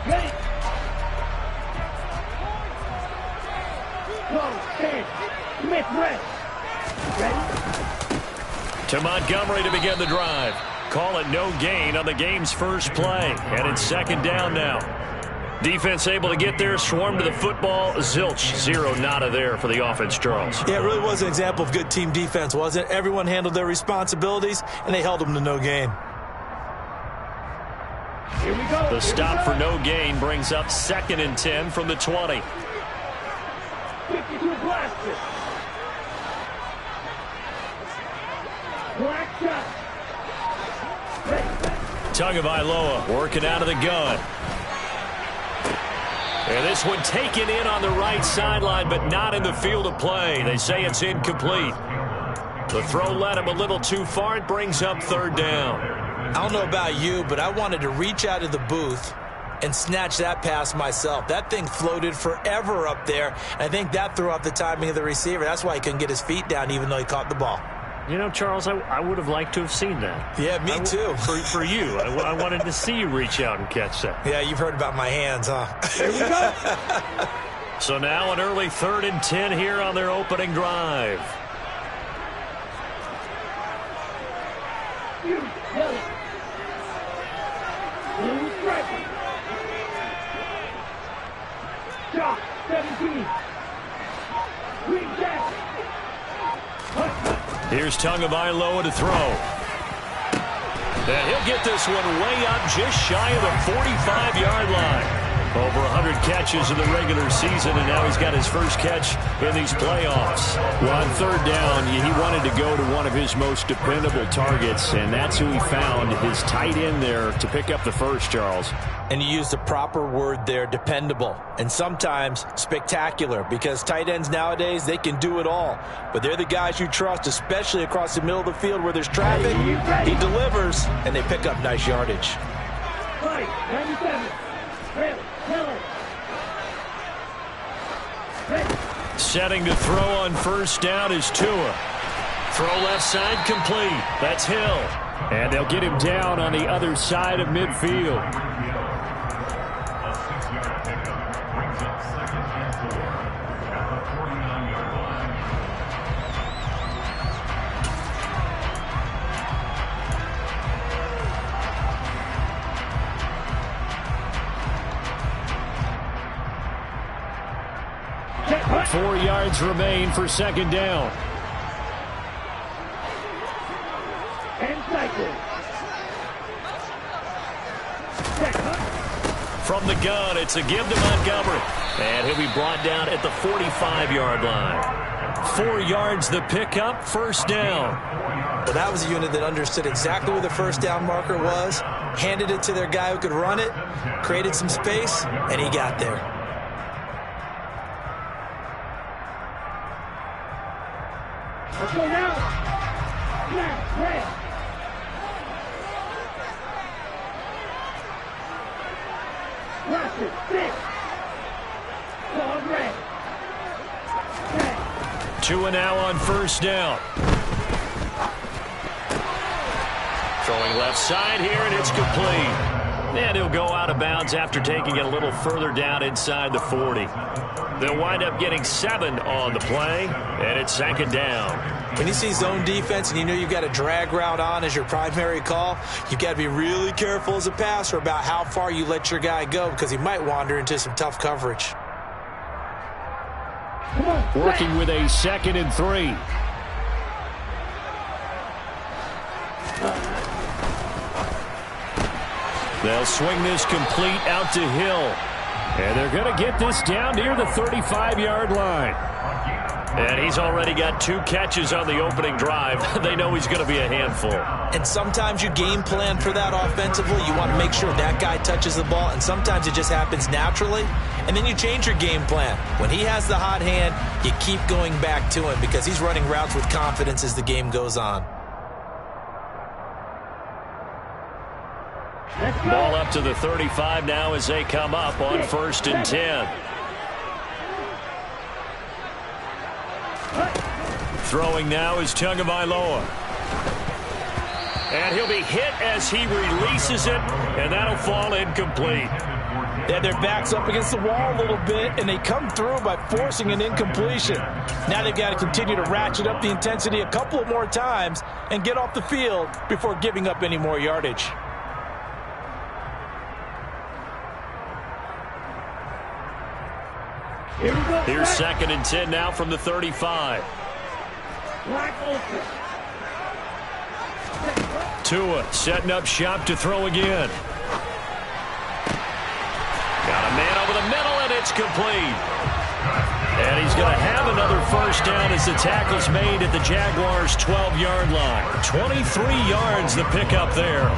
Ready. Go, stand. Smith, rest. Ready. To Montgomery to begin the drive. Call it no gain on the game's first play. And it's second down now. Defense able to get there, swarm to the football. Zilch, zero nada there for the offense, Charles. Yeah, it really was an example of good team defense, wasn't it? Everyone handled their responsibilities, and they held them to no gain. Here we go. The stop for no gain brings up 2nd and 10 from the 20. 52 blaster. Black shot. Tagovailoa working out of the gun. And this one taken in on the right sideline, but not in the field of play. They say it's incomplete. The throw led him a little too far. It brings up 3rd down. I don't know about you, but I wanted to reach out of the booth and snatch that pass myself. That thing floated forever up there. And I think that threw off the timing of the receiver. That's why he couldn't get his feet down even though he caught the ball. You know, Charles, I would have liked to have seen that. Yeah, me too. For you. I wanted to see you reach out and catch that. Yeah, you've heard about my hands, huh? Here we go. So now an early 3rd and 10 here on their opening drive. You, yellow. Blue stripe. Shot, 17. Green jacket. Here's Tagovailoa to throw. And he'll get this one way up just shy of the 45-yard line. Over 100 catches in the regular season, and now he's got his first catch in these playoffs. Well, on 3rd down, he wanted to go to one of his most dependable targets, and that's who he found, his tight end there, to pick up the first, Charles. And you used the proper word there, dependable, and sometimes spectacular, because tight ends nowadays, they can do it all. But they're the guys you trust, especially across the middle of the field where there's traffic. He delivers, and they pick up nice yardage. 97. Ready. Setting to throw on 1st down is Tua. Throw left side complete. That's Hill. And they'll get him down on the other side of midfield. Four yards remain for 2nd down. And cycle. From the gun, it's a give to Montgomery. And he'll be brought down at the 45-yard line. 4 yards the pickup, 1st down. Well, that was a unit that understood exactly where the 1st down marker was, handed it to their guy who could run it, created some space, and he got there. Let's go now. Snap, red. Rushes, 6. Dog red. 2 and now on 1st down. Throwing left side here, and it's complete. And he'll go out of bounds after taking it a little further down inside the 40. They'll wind up getting 7 on the play, and it's 2nd down. When you see zone defense and you know you've got a drag route on as your primary call, you've got to be really careful as a passer about how far you let your guy go because he might wander into some tough coverage. Working with a 2nd and 3. They'll swing this complete out to Hill. And they're going to get this down near the 35-yard line. And he's already got 2 catches on the opening drive. They know he's going to be a handful. And sometimes you game plan for that offensively. You want to make sure that guy touches the ball, and sometimes it just happens naturally. And then you change your game plan. When he has the hot hand, you keep going back to him because he's running routes with confidence as the game goes on. Ball up to the 35 now as they come up on 1st and 10. Throwing now is Tagovailoa. And he'll be hit as he releases it, and that'll fall incomplete. They had their backs up against the wall a little bit, and they come through by forcing an incompletion. Now they've got to continue to ratchet up the intensity a couple of more times and get off the field before giving up any more yardage. Here's 2nd and 10 now from the 35. Tua setting up shop to throw again. Got a man over the middle, and it's complete. And he's going to have another first down as the tackle's made at the Jaguars' 12-yard line. 23 yards the pickup there.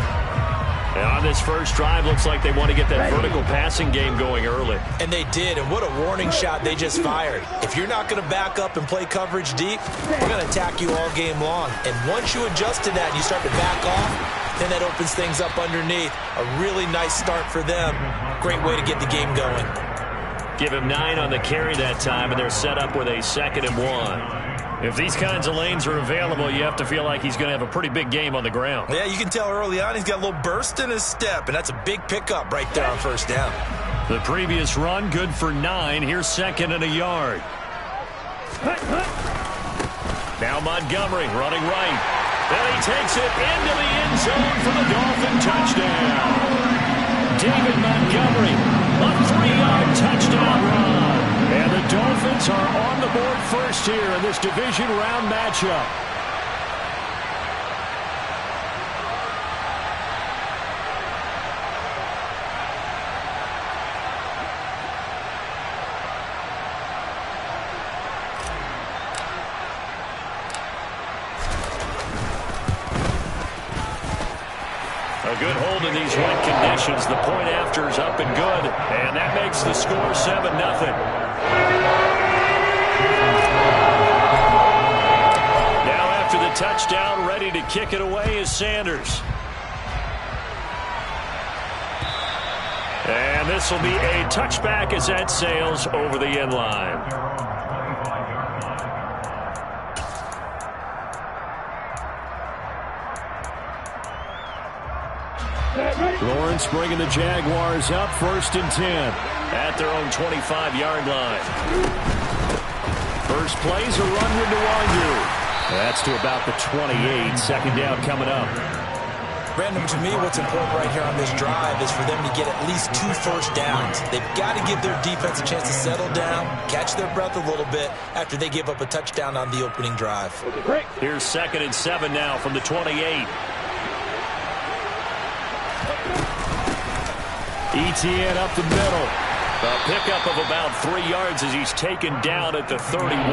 And on this first drive, looks like they want to get that vertical passing game going early. And they did, and what a warning shot they just fired. If you're not going to back up and play coverage deep, we're going to attack you all game long. And once you adjust to that and you start to back off, then that opens things up underneath. A really nice start for them. Great way to get the game going. Give him 9 on the carry that time, and they're set up with a 2nd and 1. If these kinds of lanes are available, you have to feel like he's going to have a pretty big game on the ground. Yeah, you can tell early on he's got a little burst in his step, and that's a big pickup right there on first down. The previous run, good for 9. Here's 2nd and a yard. Now Montgomery running right. Then he takes it into the end zone for the Dolphin touchdown. David Montgomery, a 3-yard touchdown run. And the Dolphins are on the board first here in this division round matchup. A good hold in these wet conditions. The point after is up and good. And that makes the score 7-0. Now after the touchdown, ready to kick it away is Sanders. And this will be a touchback as that sails over the end line. Lawrence bringing the Jaguars up 1st and 10 at their own 25-yard line. First play's a run with Nwangu. That's to about the 28. 2nd down coming up. Brandon, to me, what's important right here on this drive is for them to get at least 2 first downs. They've got to give their defense a chance to settle down, catch their breath a little bit after they give up a touchdown on the opening drive. Here's 2nd and 7 now from the 28. Etienne up the middle. A pickup of about 3 yards as he's taken down at the 31.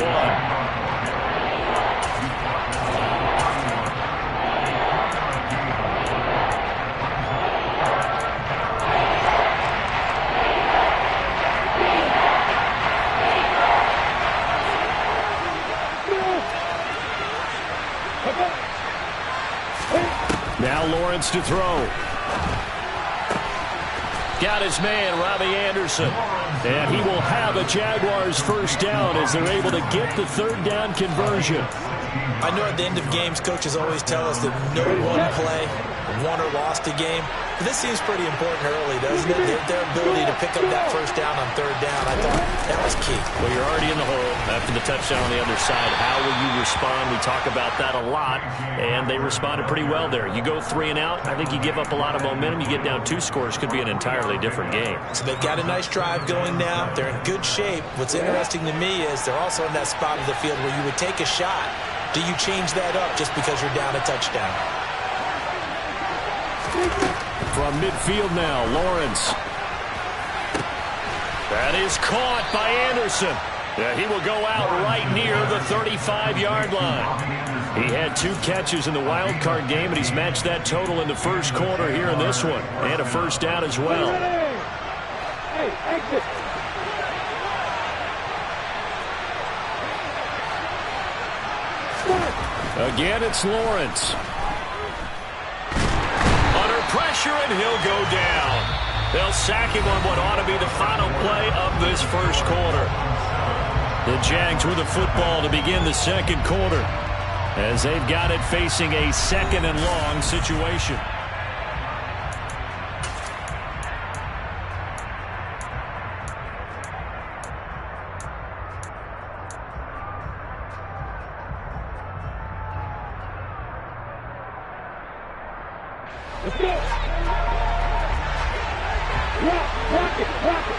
Now Lawrence to throw. Got his man, Robbie Anderson. And he will have a Jaguars first down as they're able to get the 3rd down conversion. I know at the end of games, coaches always tell us that no one play won or lost a game. But this seems pretty important early, doesn't it? Their ability to pick up that first down on 3rd down, I thought that was key. Well, you're already in the hole after the touchdown on the other side. How will you respond? We talk about that a lot, and they responded pretty well there. You go 3 and out, I think you give up a lot of momentum. You get down 2 scores, could be an entirely different game. So they've got a nice drive going now. They're in good shape. What's interesting to me is they're also in that spot of the field where you would take a shot. Do you change that up just because you're down a touchdown? From midfield now, Lawrence. That is caught by Anderson. Yeah, he will go out right near the 35-yard line. He had 2 catches in the wild card game, and he's matched that total in the first quarter here in this one. And a first down as well. Hey, exit. Again, it's Lawrence. Under pressure, and he'll go down. They'll sack him on what ought to be the final play of this first quarter. The Jags with the football to begin the second quarter, as they've got it facing a 2nd and long situation. Let's go. Rock it, rock it.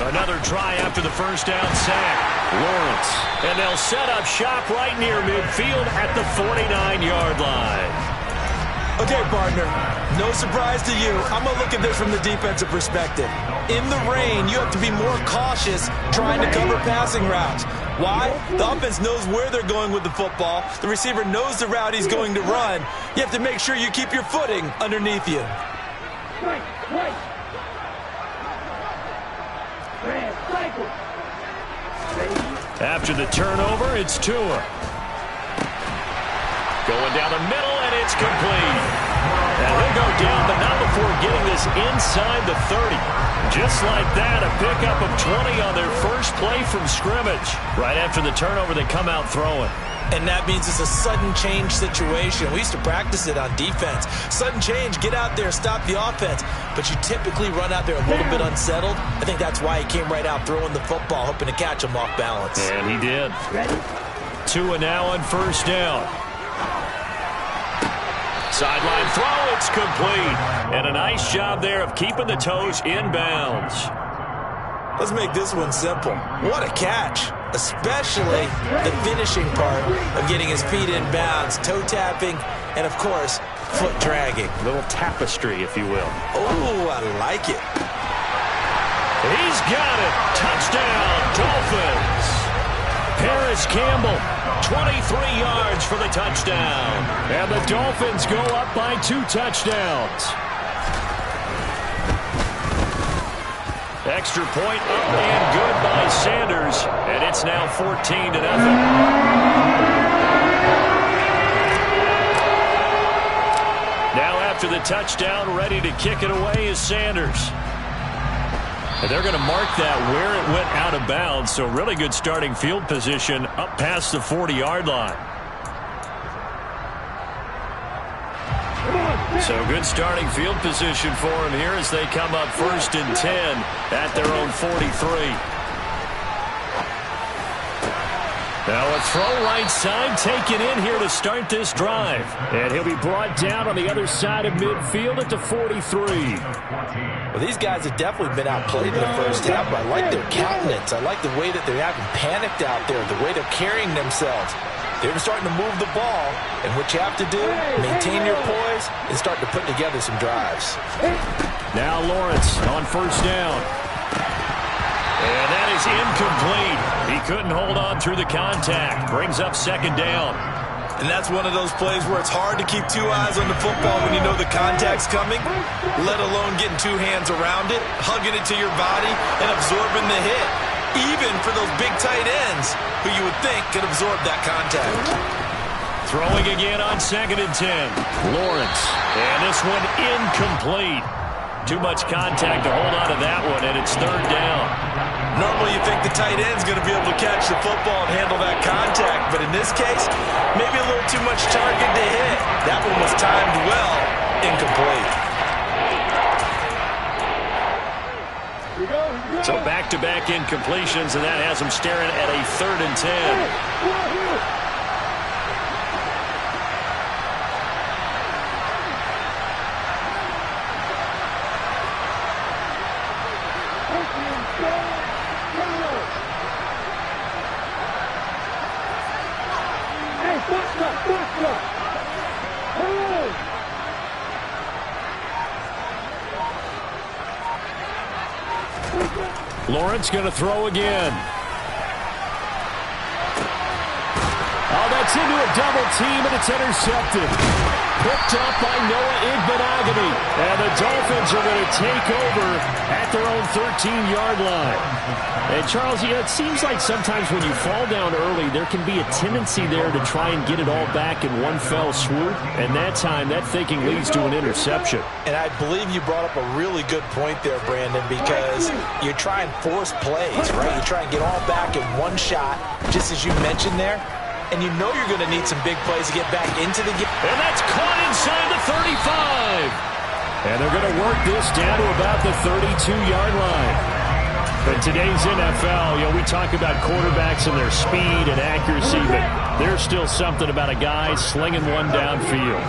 Another try after the first down sack. Lawrence. And they'll set up shop right near midfield at the 49-yard line. Okay, partner, no surprise to you. I'm going to look at this from the defensive perspective. In the rain, you have to be more cautious trying to cover passing routes. Why? The offense knows where they're going with the football. The receiver knows the route he's going to run. You have to make sure you keep your footing underneath you. After the turnover, it's Tua. Going down the middle, and it's complete. And he'll go down, but not before getting this inside the 30. Just like that, a pickup of 20 on their first play from scrimmage. Right after the turnover, they come out throwing. And that means it's a sudden change situation. We used to practice it on defense. Sudden change, get out there, stop the offense. But you typically run out there a little bit unsettled. I think that's why he came right out throwing the football, hoping to catch him off balance. And he did. Tua now on first down. Sideline throw, it's complete. And a nice job there of keeping the toes in bounds. Let's make this one simple. What a catch, especially the finishing part of getting his feet in bounds, toe tapping, and, of course, foot dragging. A little tapestry, if you will. Oh, I like it. He's got it. Touchdown, Dolphins. Paris Campbell, 23 yards for the touchdown. And the Dolphins go up by 2 touchdowns. Extra point up and good by Sanders. And it's now 14-0. Now after the touchdown, ready to kick it away is Sanders. And they're going to mark that where it went out of bounds. So really good starting field position up past the 40-yard line. So good starting field position for him here as they come up 1st and 10 at their own 43. Now a throw right side taken in here to start this drive. And he'll be brought down on the other side of midfield at the 43. Well, these guys have definitely been outplayed in the first half, but I like their countenance. I like the way that they haven't panicked out there, the way they're carrying themselves. They're starting to move the ball, and what you have to do, maintain your poise and start to put together some drives. Now Lawrence on first down. And that is incomplete. He couldn't hold on through the contact. Brings up 2nd down. And that's one of those plays where it's hard to keep 2 eyes on the football when you know the contact's coming, let alone getting 2 hands around it, hugging it to your body, and absorbing the hit. Even for those big tight ends who you would think could absorb that contact. Throwing again on 2nd and 10. Lawrence. And this one incomplete. Too much contact to hold on to that one, and it's 3rd down. Normally you think the tight end's going to be able to catch the football and handle that contact, but in this case, maybe a little too much target to hit. That one was timed well, incomplete. So back-to-back incompletions, and that has them staring at a 3rd and 10. Lawrence going to throw again. Oh, that's into a double team, and it's intercepted. Picked up by Noah Igbenogany. And the Dolphins are going to take over at their own 13-yard line. And, Charles, it seems like sometimes when you fall down early, there can be a tendency there to try and get it all back in one fell swoop. And that time, that thinking leads to an interception. And I believe you brought up a really good point there, Brandon, because you try and force plays, right? You try and get all back in one shot, just as you mentioned there. And you know you're going to need some big plays to get back into the game. And that's caught inside the 35. And they're going to work this down to about the 32-yard line. In today's NFL, we talk about quarterbacks and their speed and accuracy, but there's still something about a guy slinging one downfield.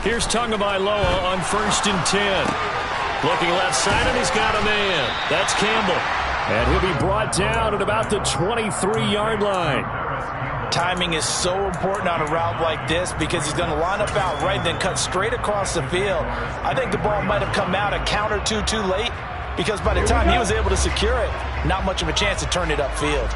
Here's Tagovailoa on 1st and 10. Looking left side, and he's got a man. That's Campbell. And he'll be brought down at about the 23-yard line. Timing is so important on a route like this because he's going to line up out right, then cut straight across the field. I think the ball might have come out a count or two too late because by the time he was able to secure it, not much of a chance to turn it upfield.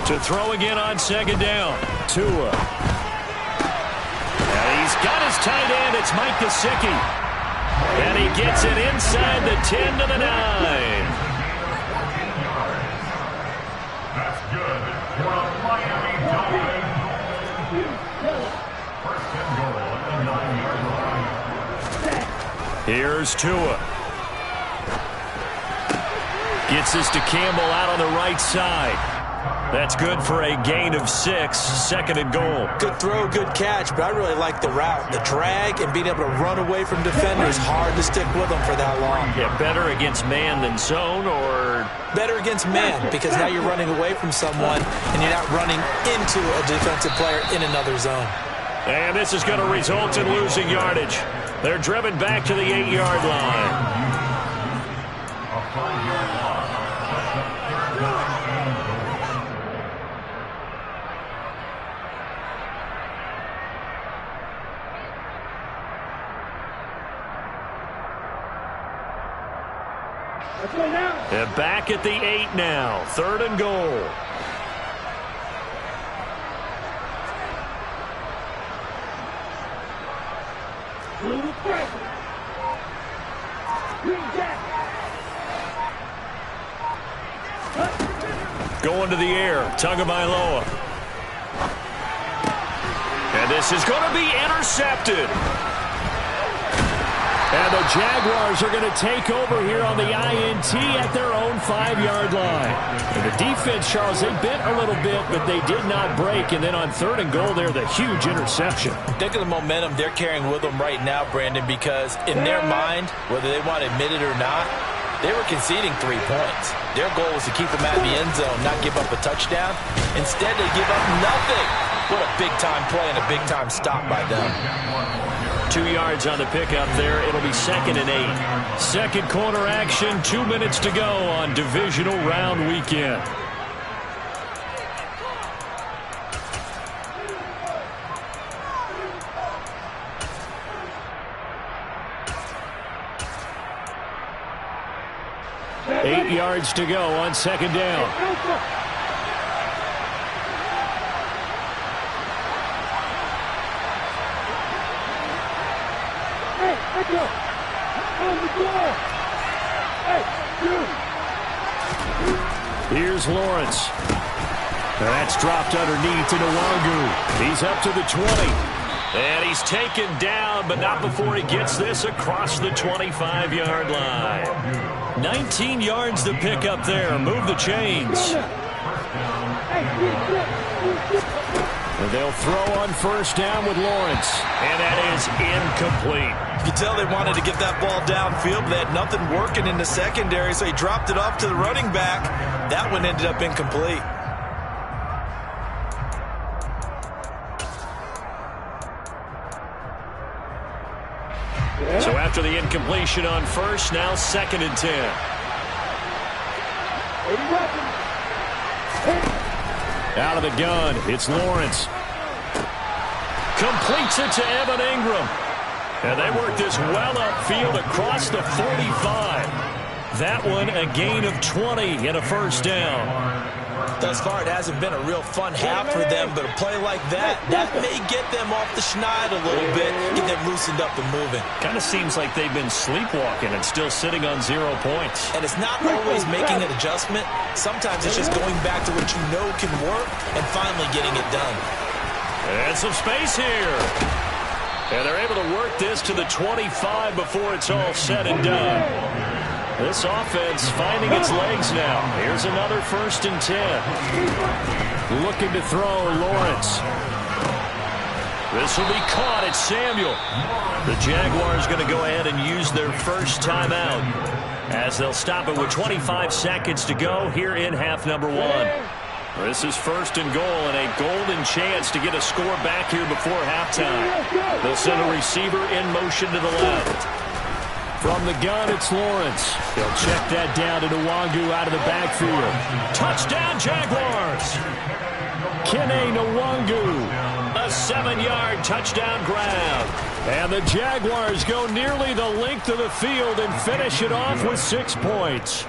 To throw again on 2nd down. Tua. And he's got his tight end. It's Mike Gesicki. And he gets it inside the 10 to the 9. That's good. For a Miami Dolphins. First and goal at the 9-yard line. Here's Tua. Gets this to Campbell out on the right side. That's good for a gain of 6, 2nd and goal. Good throw, good catch, but I really like the route. The drag and being able to run away from defenders, hard to stick with them for that long. Yeah, better against man than zone, or? Better against man, because now you're running away from someone and you're not running into a defensive player in another zone. And this is going to result in losing yardage. They're driven back to the 8-yard line. A 5-yard loss. They're back at the 8 now. 3rd and goal. Going to the air. Tagovailoa. And this is going to be intercepted. And the Jaguars are going to take over here on the INT at their own 5-yard line. And the defense, Charles, they bent a little bit, but they did not break. And then on 3rd and goal there, the huge interception. Think of the momentum they're carrying with them right now, Brandon, because in their mind, whether they want to admit it or not, they were conceding 3 points. Their goal was to keep them out of the end zone, not give up a touchdown. Instead, they give up nothing. What a big-time play and a big-time stop by them. 2 yards on the pickup there. It'll be 2nd and 8. Second quarter action, 2 minutes to go on divisional round weekend. Eight yards to go on 2nd down. Here's Lawrence. That's dropped underneath to Nwangu. He's up to the 20. And he's taken down, but not before he gets this across the 25-yard line. 19 yards to pick up there. Move the chains. And they'll throw on 1st down with Lawrence. And that is incomplete. You can tell they wanted to get that ball downfield, but they had nothing working in the secondary, so he dropped it off to the running back. That one ended up incomplete. So after the incompletion on 1st, now 2nd and 10. Out of the gun, it's Lawrence. Completes it to Evan Ingram. And they work this well upfield across the 45. That one a gain of 20 and a 1st down. Thus far, it hasn't been a real fun half for them, but a play like that may get them off the schneid a little bit, get them loosened up and moving. Kind of seems like they've been sleepwalking and still sitting on 0 points. And it's not always making an adjustment. Sometimes it's just going back to what you know can work and finally getting it done. And some space here. And they're able to work this to the 25 before it's all said and done. This offense finding its legs now. Here's another 1st and 10. Looking to throw, Lawrence. This will be caught. It's Samuel. The Jaguars going to go ahead and use their first timeout as they'll stop it with 25 seconds to go here in half number 1. This is 1st and goal and a golden chance to get a score back here before halftime. They'll send a receiver in motion to the left. From the gun, it's Lawrence. They'll check that down to Nwangu out of the backfield. Touchdown, Jaguars! Kene Nwangu. A 7-yard touchdown grab. And the Jaguars go nearly the length of the field and finish it off with 6 points.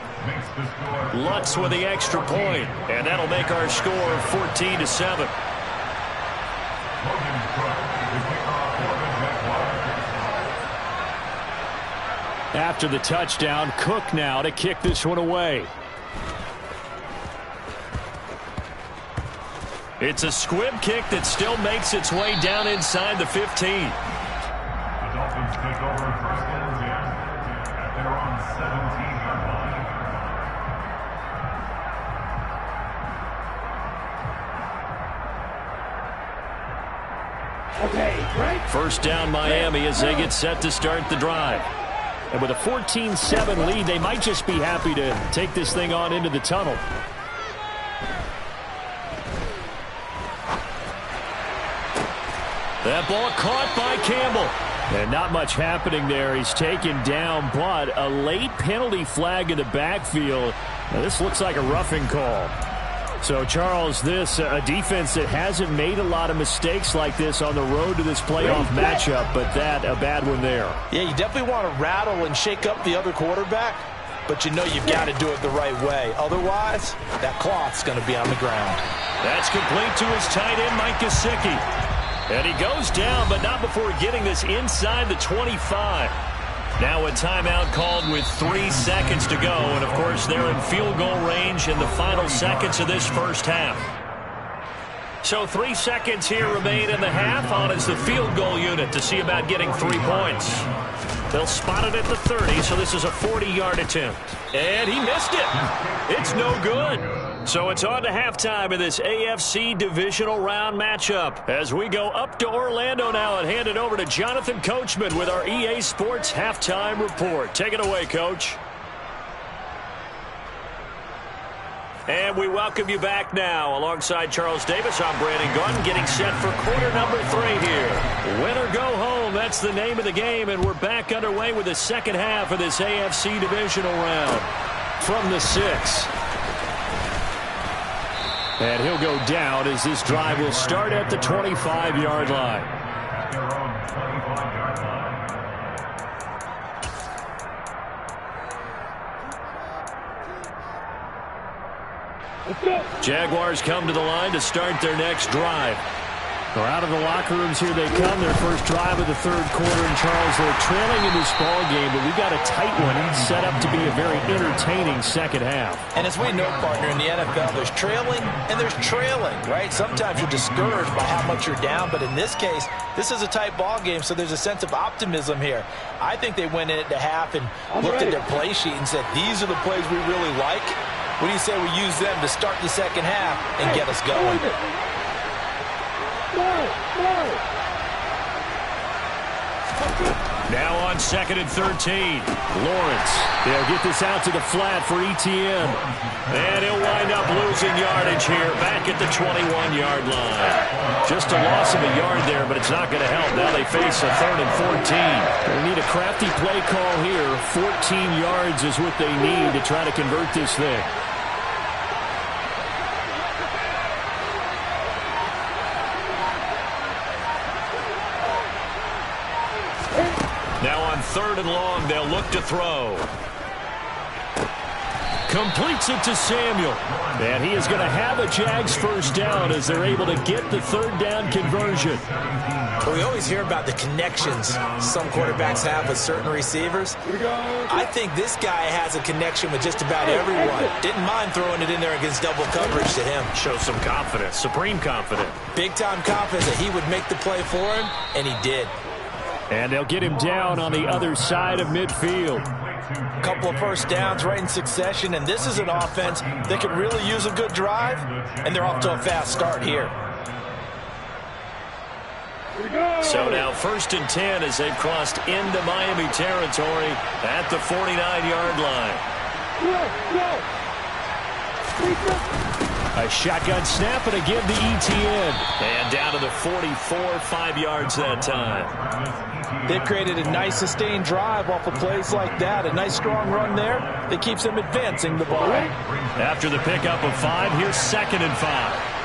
Lutz with the extra point, and that'll make our score 14-7. After the touchdown, Cook now to kick this one away. It's a squib kick that still makes its way down inside the 15. The Dolphins take over 1st and 10 at their own 17-yard line. Okay, great. 1st down Miami as they get set to start the drive. And with a 14-7 lead, they might just be happy to take this thing on into the tunnel. That ball caught by Campbell. And not much happening there. He's taken down, but a late penalty flag in the backfield. Now, this looks like a roughing call. So, Charles, this a defense that hasn't made a lot of mistakes like this on the road to this playoff matchup, but that a bad one there. Yeah, you definitely want to rattle and shake up the other quarterback, but you know you've got to do it the right way. Otherwise, that cloth's going to be on the ground. That's complete to his tight end, Mike Gesicki. And he goes down, but not before getting this inside the 25. Now a timeout called with 3 seconds to go. And, of course, they're in field goal range in the final seconds of this first half. So 3 seconds here remain in the half. On is the field goal unit to see about getting 3 points. They'll spot it at the 30, so this is a 40-yard attempt. And he missed it. It's no good. So it's on to halftime in this AFC divisional round matchup as we go up to Orlando now and hand it over to Jonathan Coachman with our EA Sports halftime report. Take it away, Coach. And we welcome you back now. Alongside Charles Davis, I'm Brandon Gordon, getting set for quarter number 3 here. Win or go home, that's the name of the game, and we're back underway with the second half of this AFC divisional round. From the 6. And he'll go down as this drive will start at the 25-yard line. At their own 25-yard line. Jaguars come to the line to start their next drive. They're out of the locker rooms. Here they come. Their first drive of the 3rd quarter. And, Charles, they're trailing in this ball game, but we got a tight one set up to be a very entertaining second half. And as we know, partner, in the NFL, there's trailing and there's trailing, right? Sometimes you're discouraged by how much you're down, but in this case, this is a tight ball game, so there's a sense of optimism here. I think they went in at the half and looked at their play sheet and said, these are the plays we really like. What do you say we use them to start the second half and get us going? Now on 2nd and 13. Lawrence. They'll get this out to the flat for Etienne. And he'll wind up losing yardage here back at the 21-yard line. Just a loss of a yard there, but it's not going to help. Now they face a 3rd and 14. They need a crafty play call here. 14 yards is what they need to try to convert this thing. Now on 3rd and long, they'll look to throw. Completes it to Samuel. And he is going to have a Jags first down as they're able to get the 3rd down conversion. Well, we always hear about the connections some quarterbacks have with certain receivers. I think this guy has a connection with just about everyone. Didn't mind throwing it in there against double coverage to him. Shows some confidence, supreme confidence. Big-time confidence that he would make the play for him, and he did. And they'll get him down on the other side of midfield. A couple of first downs right in succession, and this is an offense that could really use a good drive, and they're off to a fast start here. So now 1st and 10 as they've crossed into Miami territory at the 49-yard line. A shotgun snap and again to ETN. And down to the 44, 5 yards that time. They've created a nice sustained drive off of plays like that. A nice strong run there that keeps them advancing the ball. After the pickup of 5, here's 2nd and 5.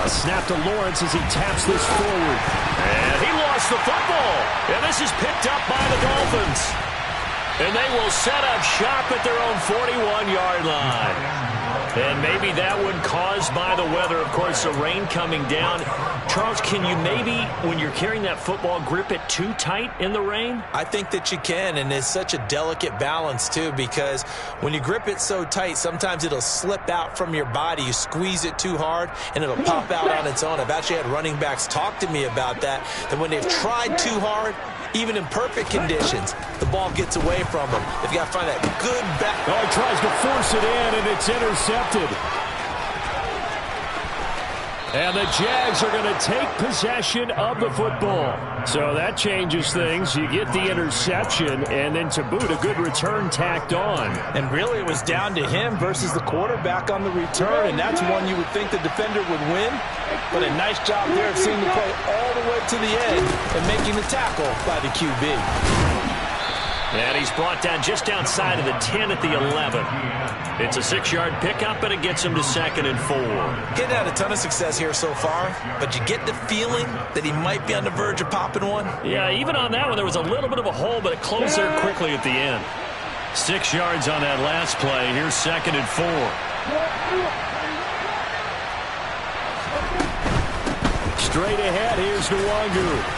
A snap to Lawrence as he taps this forward. And he lost the football. And this is picked up by the Dolphins. And they will set up shop at their own 41-yard line. And maybe that one caused by the weather. Of course, the rain coming down. Charles, can you maybe, when you're carrying that football, grip it too tight in the rain? I think that you can, and it's such a delicate balance, too, because when you grip it so tight, sometimes it'll slip out from your body. You squeeze it too hard, and it'll pop out on its own. I've actually had running backs talk to me about that when they've tried too hard, even in perfect conditions, the ball gets away from them. They've got to find that good back. Oh, he tries to force it in, and it's intercepted. And the Jags are going to take possession of the football. So that changes things. You get the interception, and then to boot, a good return tacked on. And really, it was down to him versus the quarterback on the return, and that's one you would think the defender would win. But a nice job there of seeing the play all the way to the end and making the tackle by the QB. And he's brought down just outside of the 10 at the 11. It's a 6-yard pickup, and it gets him to 2nd and 4. Getting had a ton of success here so far, but you get the feeling that he might be on the verge of popping one. Yeah, even on that one, there was a little bit of a hole, but it closed there quickly at the end. 6 yards on that last play. Here's 2nd and 4. Straight ahead, here's Nwangu.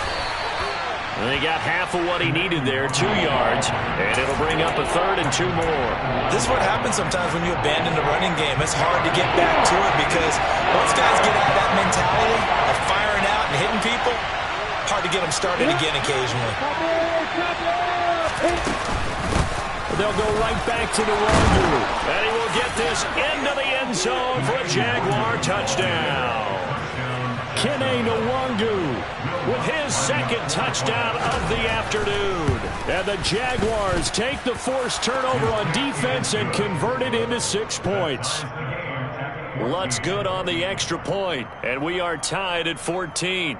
And they got half of what he needed there, 2 yards, and it'll bring up a 3rd and 2 more. This is what happens sometimes when you abandon the running game. It's hard to get back to it because once guys get out of that mentality of firing out and hitting people, hard to get them started again occasionally. They'll go right back to Nwangu, and he will get this into the end zone for a Jaguar touchdown. Kene Nwangu with his 2nd touchdown of the afternoon. And the Jaguars take the forced turnover on defense and convert it into 6 points. Lutz good on the extra point, and we are tied at 14.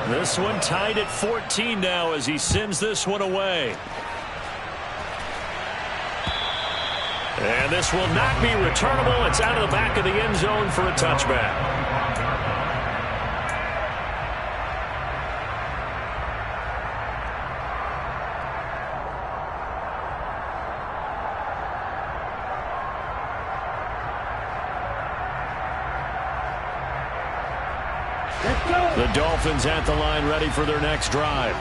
This one tied at 14 now as he sends this one away. And this will not be returnable. It's out of the back of the end zone for a touchback. The Dolphins at the line ready for their next drive.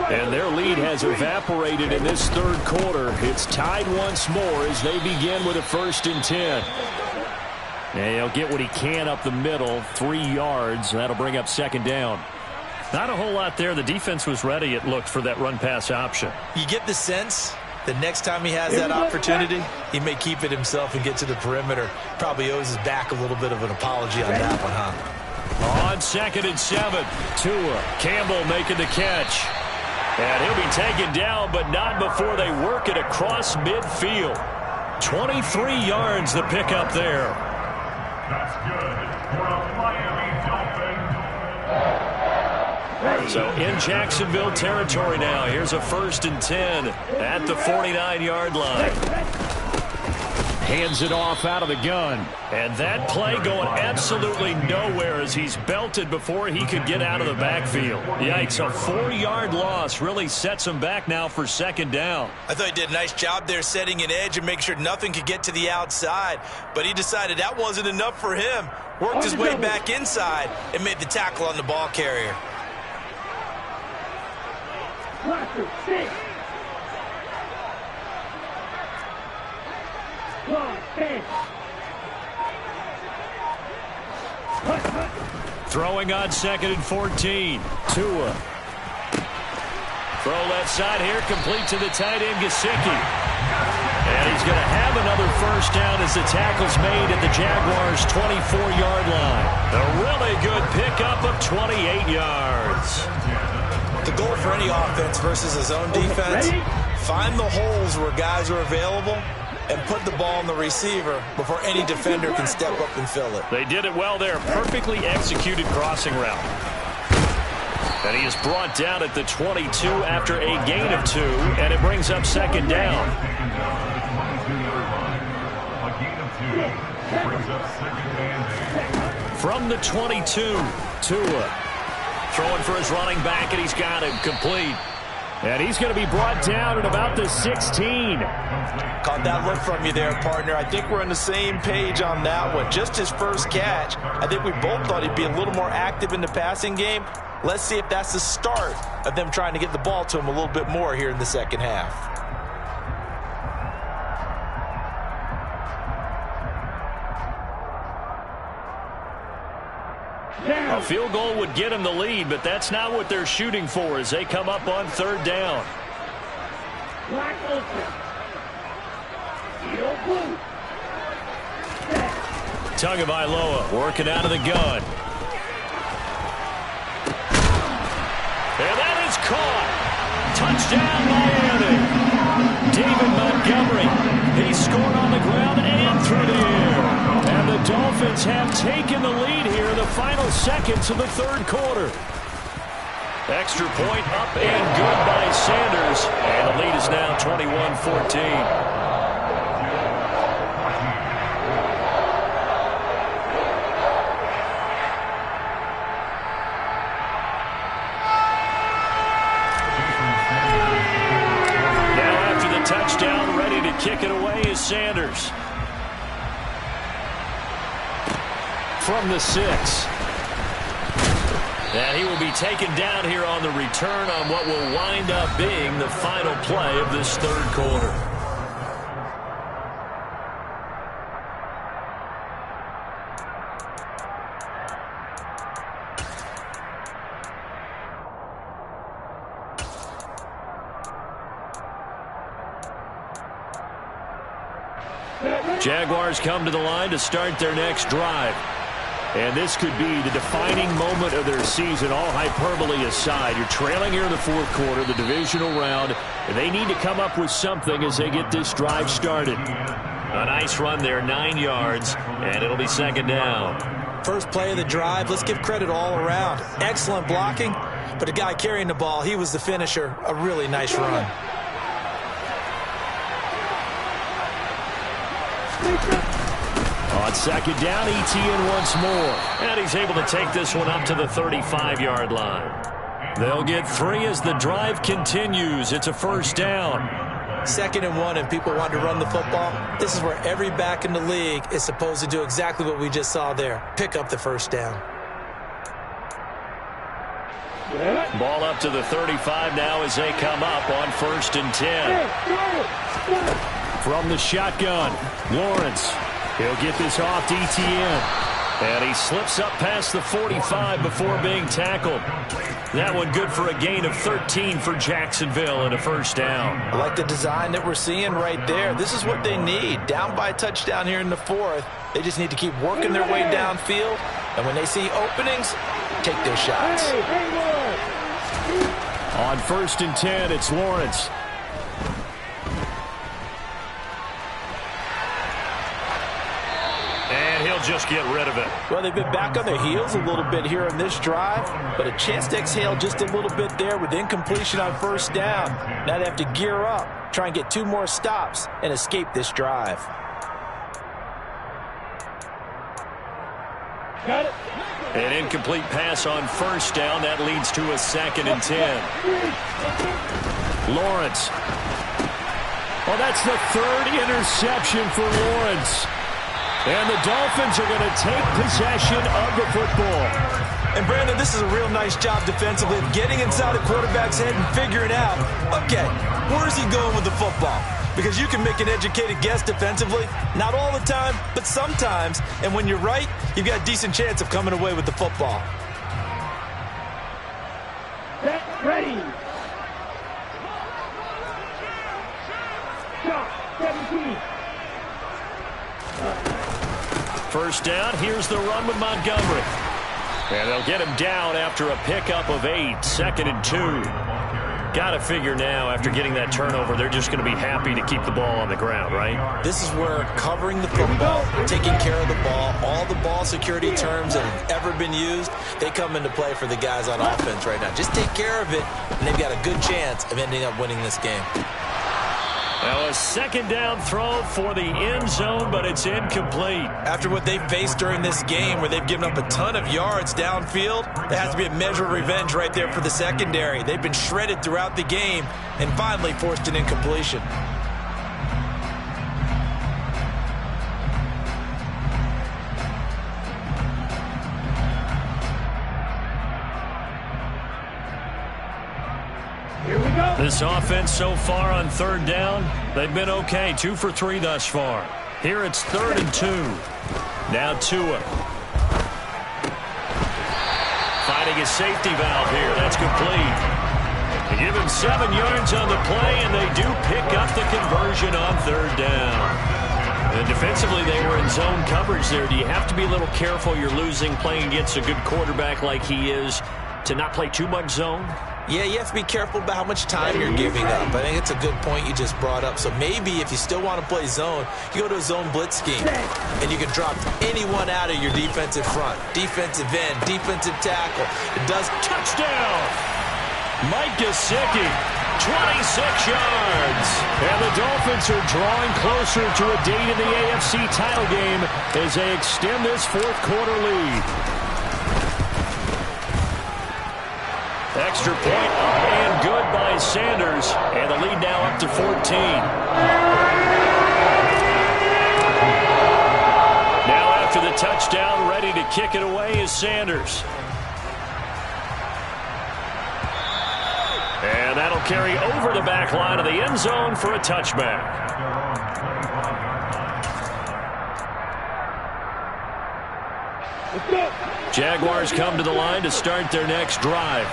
And their lead has evaporated in this 3rd quarter. It's tied once more as they begin with a 1st and 10. And he'll get what he can up the middle, 3 yards. That'll bring up 2nd down. Not a whole lot there. The defense was ready, it looked, for that run-pass option. You get the sense that next time he has that opportunity, he may keep it himself and get to the perimeter. Probably owes his back a little bit of an apology on that one, huh? On 2nd and 7, Tua. Campbell making the catch. And he'll be taken down, but not before they work it across midfield. 23 yards the pickup there. That's good for a Miami Dolphin. So in Jacksonville territory now. Here's a 1st and 10 at the 49-yard line. Hands it off out of the gun. And that play going absolutely nowhere as he's belted before he could get out of the backfield. Yikes, a 4-yard loss really sets him back now for 2nd down. I thought he did a nice job there setting an edge and making sure nothing could get to the outside. But he decided that wasn't enough for him. Worked his way back inside and made the tackle on the ball carrier. Throwing on 2nd and 14. Tua. Throw left side here, complete to the tight end, Gesicki. And he's going to have another first down as the tackle's made at the Jaguars' 24-yard line. A really good pickup of 28 yards. The goal for any offense versus his own defense, find the holes where guys are available and put the ball on the receiver before any defender can step up and fill it. They did it well there. Perfectly executed crossing route. And he is brought down at the 22 after a gain of 2, and it brings up 2nd down. From the 22, Tua throwing for his running back, and he's got him complete. And he's going to be brought down at about the 16. Caught that look from you there, partner. I think we're on the same page on that one. Just his first catch. I think we both thought he'd be a little more active in the passing game. Let's see if that's the start of them trying to get the ball to him a little bit more here in the second half. A field goal would get him the lead, but that's not what they're shooting for as they come up on 3rd down. Tagovailoa working out of the gun. And that is caught. Touchdown, Miami. David Montgomery. He scored on the ground and through the air. And the Dolphins have taken the lead here in the final seconds of the 3rd quarter. Extra point up and good by Sanders. And the lead is now 21-14. Touchdown, ready to kick it away is Sanders. From the 6. And he will be taken down here on the return on what will wind up being the final play of this 3rd quarter. Jaguars come to the line to start their next drive. And this could be the defining moment of their season, all hyperbole aside. You're trailing here in the 4th quarter, the divisional round, and they need to come up with something as they get this drive started. A nice run there, 9 yards, and it'll be 2nd down. First play of the drive, let's give credit all around. Excellent blocking, but the guy carrying the ball, he was the finisher. A really nice run. On 2nd down, Etienne once more. And he's able to take this one up to the 35-yard line. They'll get 3 as the drive continues. It's a first down. 2nd and 1, and people want to run the football. This is where every back in the league is supposed to do exactly what we just saw there. Pick up the first down. Ball up to the 35 now as they come up on 1st and 10. From the shotgun, Lawrence. He'll get this off to Etienne. And he slips up past the 45 before being tackled. That one good for a gain of 13 for Jacksonville and a first down. I like the design that we're seeing right there. This is what they need. Down by a touchdown here in the 4th. They just need to keep working their way downfield. And when they see openings, take their shots. On 1st and 10, it's Lawrence. He'll just get rid of it. Well, they've been back on their heels a little bit here on this drive, but a chance to exhale just a little bit there with incompletion on 1st down. Now they have to gear up, try and get 2 more stops, and escape this drive. Got it. An incomplete pass on 1st down. That leads to a 2nd and 10. Lawrence. Well, that's the 3rd interception for Lawrence. And the Dolphins are going to take possession of the football. And, Brandon, this is a real nice job defensively of getting inside a quarterback's head and figuring out, okay, where's he going with the football? Because you can make an educated guess defensively, not all the time, but sometimes. And when you're right, you've got a decent chance of coming away with the football. First down, here's the run with Montgomery. And they'll get him down after a pickup of 8, 2nd and 2. Got to figure now, after getting that turnover, they're just going to be happy to keep the ball on the ground, right? This is where covering the football, taking care of the ball, all the ball security terms that have ever been used, they come into play for the guys on offense right now. Just take care of it, and they've got a good chance of ending up winning this game. Now a 2nd down throw for the end zone, but it's incomplete. After what they've faced during this game, where they've given up a ton of yards downfield, there has to be a measure of revenge right there for the secondary. They've been shredded throughout the game and finally forced an incompletion. This offense so far on 3rd down, they've been okay. 2 for 3 thus far. Here it's 3rd and 2. Now Tua. Finding a safety valve here. That's complete. They give him 7 yards on the play, and they do pick up the conversion on 3rd down. And defensively, they were in zone coverage there. Do you have to be a little careful? You're losing, playing against a good quarterback like he is, to not play too much zone? Yeah, you have to be careful about how much time you're giving up. I think it's a good point you just brought up. So maybe if you still want to play zone, you go to a zone blitz scheme. And you can drop anyone out of your defensive front. Defensive end, defensive tackle. It does. Touchdown! Mike Gesicki, 26 yards. And the Dolphins are drawing closer to a date in the AFC title game as they extend this 4th quarter lead. Extra point up and good by Sanders. And the lead now up to 14. Now after the touchdown, ready to kick it away is Sanders. And that'll carry over the back line of the end zone for a touchback. Jaguars come to the line to start their next drive.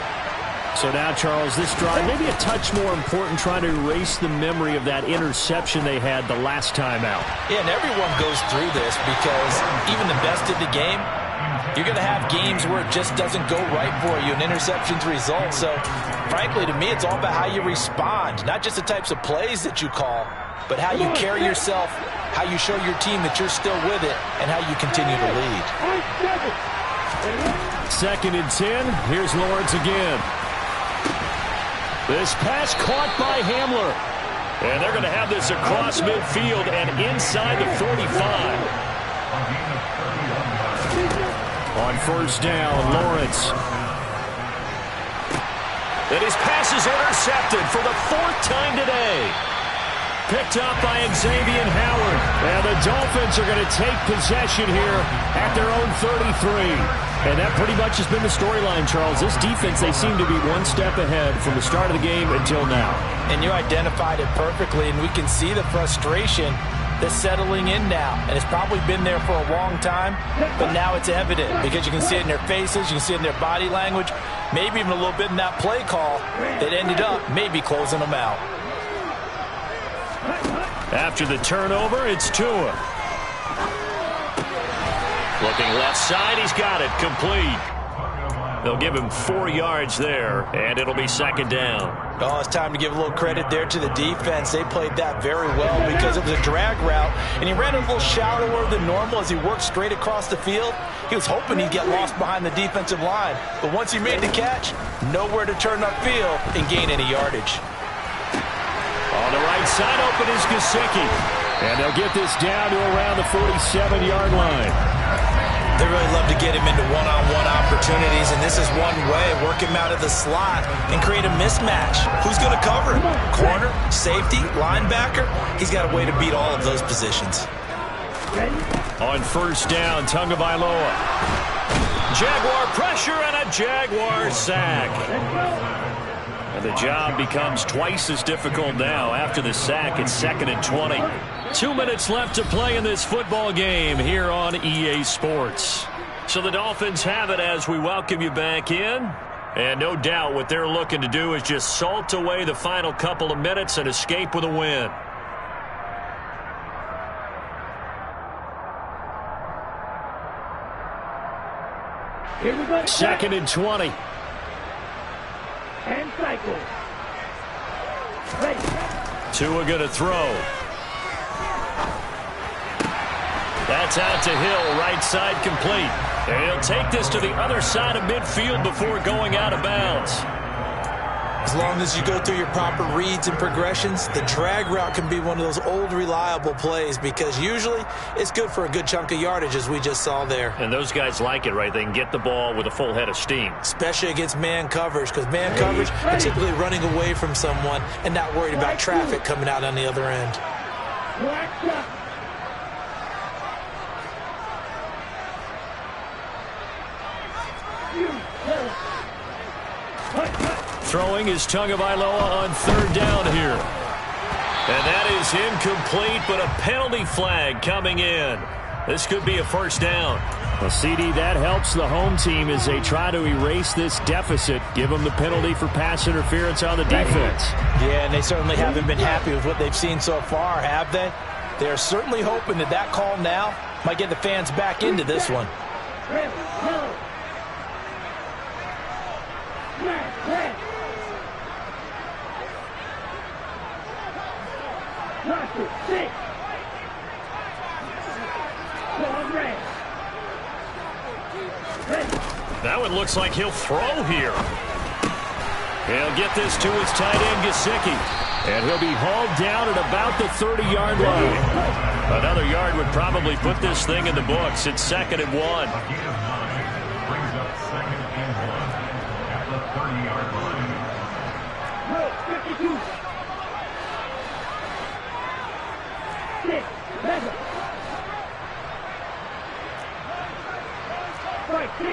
So now, Charles, this drive maybe a touch more important, trying to erase the memory of that interception they had the last time out. Yeah, and everyone goes through this because even the best of the game, you're going to have games where it just doesn't go right for you, and interceptions result. So, frankly, to me, it's all about how you respond, not just the types of plays that you call, but how you carry yourself, how you show your team that you're still with it, and how you continue to lead. 2nd and 10. Here's Lawrence again. This pass caught by Hamler. And they're going to have this across midfield and inside the 45. On 1st down, Lawrence. And his pass is intercepted for the 4th time today. Picked up by Xavier Howard. And the Dolphins are going to take possession here at their own 33. And that pretty much has been the storyline, Charles. This defense, they seem to be one step ahead from the start of the game until now. And you identified it perfectly, and we can see the frustration that's settling in now. And it's probably been there for a long time, but now it's evident because you can see it in their faces, you can see it in their body language, maybe even a little bit in that play call that ended up maybe closing them out. After the turnover, it's Tua. Looking left side, he's got it, complete. They'll give him 4 yards there, and it'll be 2nd down. Oh, it's time to give a little credit there to the defense. They played that very well because it was a drag route, and he ran a little shallower than normal as he worked straight across the field. He was hoping he'd get lost behind the defensive line, but once he made the catch, nowhere to turn upfield and gain any yardage. On the right side, open is Gesicki. And they'll get this down to around the 47-yard line. They really love to get him into one-on-one opportunities, and this is one way. Work him out of the slot and create a mismatch. Who's going to cover him? Corner, safety, linebacker? He's got a way to beat all of those positions. On 1st down, Tagovailoa. Jaguar pressure and a Jaguar sack. And the job becomes twice as difficult now. After the sack, it's 2nd and 20. 2 minutes left to play in this football game here on EA Sports. So the Dolphins have it as we welcome you back in. And no doubt what they're looking to do is just salt away the final couple of minutes and escape with a win. Second and 20. And cycle. Tua going to throw. That's out to Hill, right side complete. And he'll take this to the other side of midfield before going out of bounds. As long as you go through your proper reads and progressions, the drag route can be one of those old reliable plays because usually it's good for a good chunk of yardage as we just saw there. And those guys like it, right? They can get the ball with a full head of steam. Especially against man coverage because man coverage are typically running away from someone and not worried about traffic coming out on the other end. Throwing is Tagovailoa on third down here. And that is incomplete, but a penalty flag coming in. This could be a first down. Well, CD, that helps the home team as they try to erase this deficit. Give them the penalty for pass interference on the defense. Yeah, and they certainly haven't been happy with what they've seen so far, have they? They are certainly hoping that that call now might get the fans back into this one. That one looks like he'll throw here. He'll get this to his tight end, Gesicki. And he'll be hauled down at about the 30-yard line. Another yard would probably put this thing in the books. It's 2nd and 1. Brings up 2nd and 1 at the 30-yard line. 52. 6, 11. 5, 60.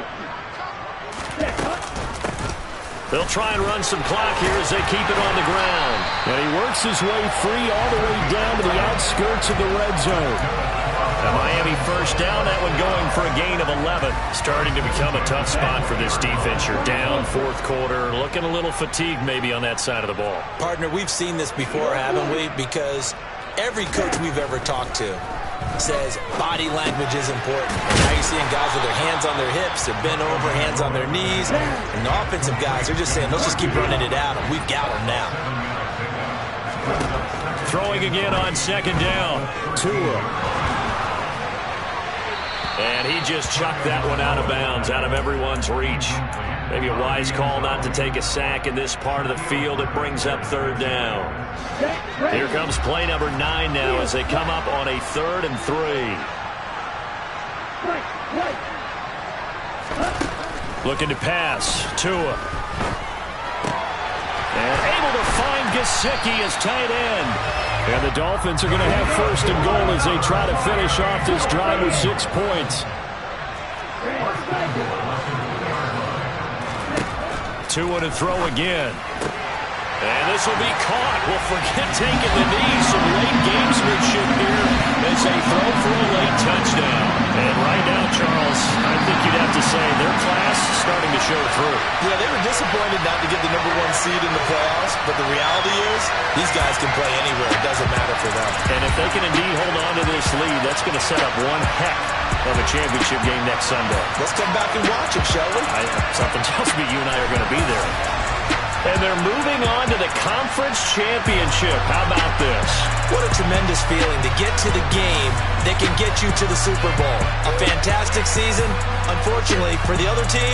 They'll try and run some clock here as they keep it on the ground. And he works his way free all the way down to the outskirts of the red zone. A Miami first down, that one going for a gain of 11. Starting to become a tough spot for this defense. You're down fourth quarter, looking a little fatigued maybe on that side of the ball. Partner, we've seen this before, haven't we? Because every coach we've ever talked to says body language is important. Now you're seeing guys with their hands on their hips, they're bent over, hands on their knees. And the offensive guys are just saying, let's just keep running it at them. We've got them now. Throwing again on 2nd down. Tua. And he just chucked that one out of bounds, out of everyone's reach. Maybe a wise call not to take a sack in this part of the field. It brings up 3rd down. Here comes play number 9 now as they come up on a 3rd and 3. Looking to pass. Tua. And able to find Gesicki as tight end. And the Dolphins are going to have 1st and goal as they try to finish off this drive with 6 points. Tua to throw again. And this will be caught. Well, forget taking the knee. Some late gamesmanship here as they throw for a late touchdown. And right now, Charles, I think you'd have to say their class is starting to show through. Yeah, they were disappointed not to get the #1 seed in the playoffs, but the reality is these guys can play anywhere. It doesn't matter for them. And if they can indeed hold on to this lead, that's going to set up one heck of a championship game next Sunday. Let's come back and watch it, shall we? Something tells me you and I are going to be there. And they're moving on to the conference championship. How about this? What a tremendous feeling to get to the game that can get you to the Super Bowl. A fantastic season. Unfortunately, for the other team,